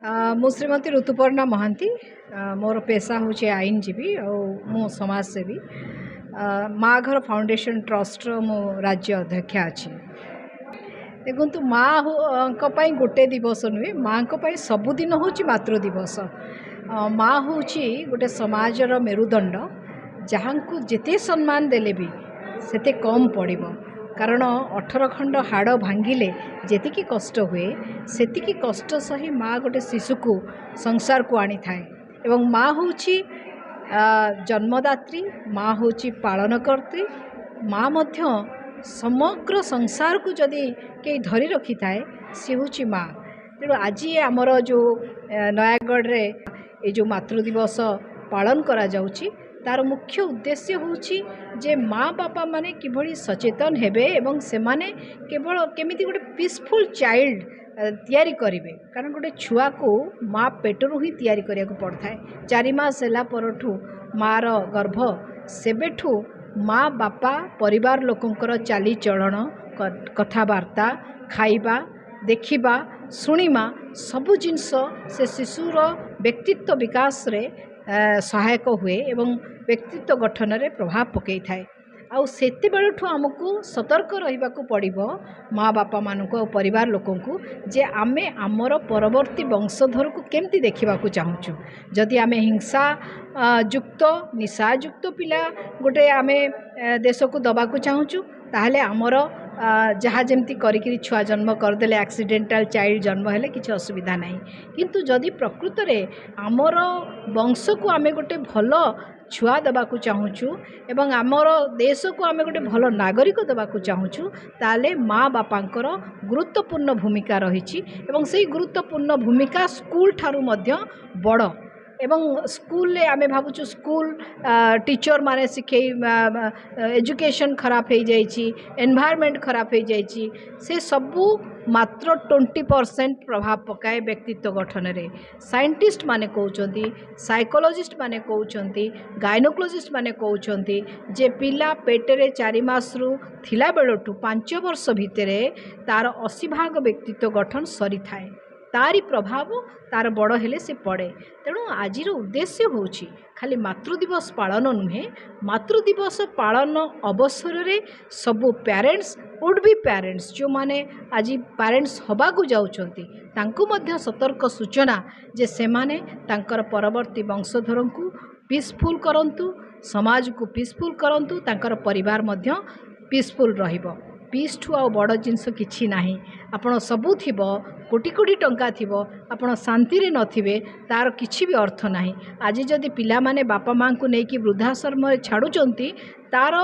ମୁଁ ଶ୍ରୀମତୀ ଋତୁପର୍ଣ୍ଣା ମହାନ୍ତି। ମୋର पेशा हूँ आईनजीवी और मु समाजसेवी। माँ घर फाउंडेशन ट्रस्टर मो राज्य अध्यक्षा अच्छी। देखु माँ गोटे दिवस नुहे, माँ सबुदिन हूँ मातृ दिवस। माँ हूँ गोटे समाजर मेरुदंड, जहाँ को जिते सम्मान देले भी सेते कम पड़िबो। कारण 18 खंड हाड़ भांगिले जेतिकी कष्ट हुए सेतिकी कष्ट सही माँ गोटे शिशु को संसार को आनी थाए। एवं माँ हूँ जन्मदात्री, माँ हूँ पालनकर्त्री, माँ मध्य समग्र संसार को जदि कई धरी रखी थाए सी हूँ माँ। तेणु आज आमर जो नयागढ़ रे ये जो मातृ दिवस पालन करा जाउची तार मुख्य उद्देश्य होउची जे माँ बापा माने किभली सचेतन हेबे एवं से माने केवल केमिति गोटे पीसफुल चाइल्ड तैयारी करिवे। कारण गोटे छुआ को माँ पेटरू ही तैयारी करिया को पड़ता है। 4 मास होला परठू माँ रो गर्भ सेबेठू माँ बापा परिवार लोकंकर चाली चलन कथाबार्ता खाइबा देखिबा शुणिमा सबु जिनस से शिशुर व्यक्तित्व विकास रे सहायक हुए एवं व्यक्तित्व गठन रे प्रभाव पकई थाए। आउ सेते बेलठू आमको सतर्क रहिबा को पड़िबो माँ बापा मानक और परिवार लोकों को जे आमे आमर परवर्ती वंशधर को केमती देखा चाहूँ। जदि आमे हिंसा युक्त निशा युक्त पिला गोटे आमे देश को दबा को चाहूँ ताहले आमर जहाँ जमती करी छुआ जन्म करदेले एक्सीडेंटल चाइल्ड जन्म हेले किसी असुविधा नहीं। किंतु जदि प्रकृत रे आमर वंश को आमे गोटे भल छुआ देवा को चाहूँ एवं आमर देश को आमे गोटे भल नागरिक देवा को चाहूँ ताले माँ बापांकर गुरुत्वपूर्ण भूमिका रही। एवं से गुरुत्वपूर्ण भूमिका स्कूल ठारू मध्य बड़ एवं स्कूल ले आमे भावुछु स्कूल टीचर माने शिखे एजुकेशन खराब हो जाइछि, एनवायरनमेंट खराब हो जाइछि, से सबू मात्र 20% प्रभाव पकाए व्यक्तित्व गठन रे। साइंटिस्ट माने कहउचंती, साइकोलॉजिस्ट माने कहउचंती, गायनोकोलॉजिस्ट माने कहउचंती जे पिला पेटरे 4 मास रु थिला बेलटू 5 वर्ष भितरे तार 80% व्यक्तित्व गठन सरी थाए। तारी प्रभाव तार बड़ हेले से पड़े। तेणु आज उद्देश्य होउछि खाली मातृ दिवस पालन नुहे, मातृ दिवस पालन अवसर रे सबु पेरेंट्स वुड बी पेरेंट्स जो माने आज पेरेंट्स हबा को जाउछंती तांकु मध्य सतर्क सूचना जे से माने तांकर परवर्ती वंशधर को पीसफुल करंतु, समाज को पीसफुल करंतु, तांकर परिवार मध्य पीसफुल रहिबो। पीस ठू आ बड़ जिनस किछि नाही। आपण सबू थिबो, कोटी कोटी टंका थिबो, आपण शांति रे नथिबे तार किछि भी अर्थ नाही। आज जदि पिला माने बापा माँ को लेकिन वृद्धाश्रम छाड़ुचंती तार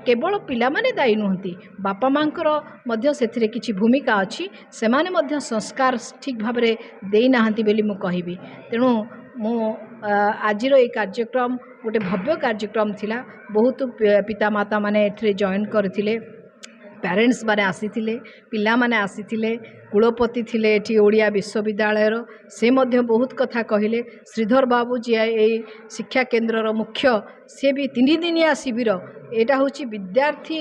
केवल पिला माने दायी नुहंती, बापा माँकर मध्य सेथिरे किछि भूमिका अछि। सेमाने मध्य संस्कार ठीक भाव रे देई नाहंती बेली मु कहिबी। तेणु मु आजिर ये कार्यक्रम गोटे भव्य कार्यक्रम थिला। बहुत पितामाता माने एथिरे जॉइन करथिले, पेरेंट्स माने आसीथिले, पिला माने आसीथिले, कुलपति थिले एठी ओडिया विश्वविद्यालय से मध्य बहुत कथा कहिले। श्रीधर बाबू जी ए शिक्षा केन्द्र मुख्य से भी 3 दिनिया शिविर एटा होची विद्यार्थी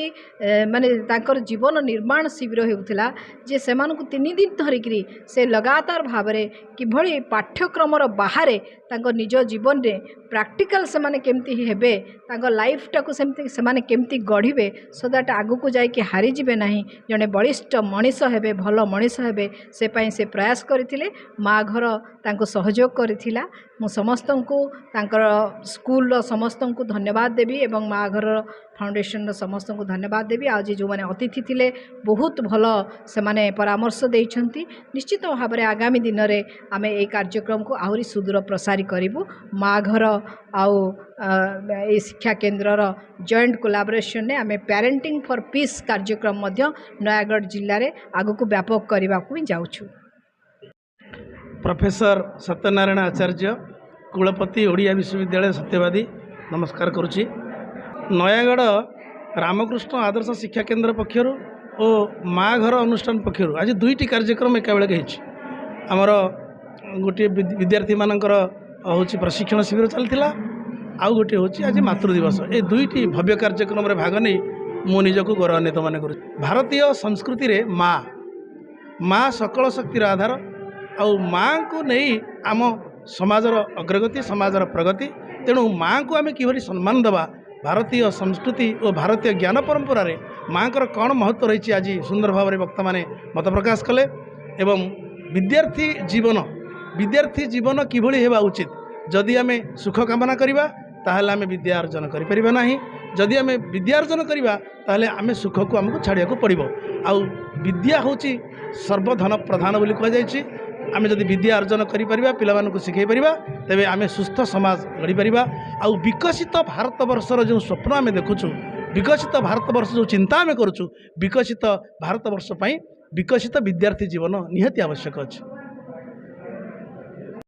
माने तांकर जीवन निर्माण शिविर हेउथिला जे सेमान को 3 दिन धरिकरी से लगातार भावरे किभली पाठ्यक्रम बाहरे तांको निज जीवन रे प्रैक्टिकल से माने केमती हेबे, तांको लाइफ टा को सेमती से माने केमती गढ़िबे सो दैट आगु को जाई कि हारि जिबे नाही, जने बलिष्ठ मनीष हेबे, भल मनीष हेबे, से पाई से प्रयास करथिले। माँ घर तांको सहयोग करथिला। मु समस्त को तांकर स्कूल समस्त को धन्यवाद देवी एवं माँ घर फाउंडेशन समस्त को धन्यवाद देवी। आज जो माने अतिथि थिले बहुत भल से माने परामर्श देइछंती। निश्चित भाव में आगामी दिन में आमे ए कार्यक्रम को आहुरी सुदूर प्रसारी करिबु। माँ घर आउ ए शिक्षा केन्द्र जॉइंट कोलैबोरेशन ने आमे पेरेंटिंग फॉर पीस कार्यक्रम मध्य नयागढ़ जिल्ला रे आगु को व्यापक करबा को जाउछु। प्रोफेसर सत्यनारायण आचार्य कुलपति ओडिया विश्वविद्यालय सत्यवादी नमस्कार करुच्ची। नयागढ़ रामकृष्ण आदर्श शिक्षा केन्द्र पक्षर और माँ घर अनुष्ठान पक्षर आज 2टी कार्यक्रम एका बेले आमर गोटे विद्यार्थी मानकर हूँ प्रशिक्षण शिविर चलता आउ गोटे हूँ आज मातृ दिवस। ये 2टी भव्य कार्यक्रम रे भाग नहीं मु निजक गौरवान्वित मन कर। भारतीय संस्कृति रे माँ सकल शक्तिर आधार, ଆଉ ମାଆଙ୍କୁ ନେଇ ଆମ ସମାଜର ଅଗ୍ରଗତି समाजर प्रगति तेणु माँ को आम कि सम्मान देवा भारतीय संस्कृति और भारतीय ज्ञान परंपरा रे माँ को कौन महत्व रही आज सुंदर भाव में वक्ता मैंने मत प्रकाश कले एवं विद्यार्थी जीवन किभଳି हेबा उचित जदि आम सुख कामना करवा ताहले आम विद्या अर्जन करिपरिबा नाही जदि आम विद्या अर्जन करवा ताहले आम सुख को आमको छाड़िया को पड़िबो आउ विद्या होची सर्वधन प्रधान बोली कह जायछि आम जदि विद्या अर्जन करिपरिबा पिलामानकु सिखै परिबा तेबे आम सुस्थ समाज गढ़ी परिबा आउ विकसित भारत वर्षर जो स्वप्न आम देखुछु विकसित भारत वर्ष जो चिंता आम करूछु विकसित भारत वर्ष पई विकसित विद्यार्थी जीवन निहाती आवश्यक अछि।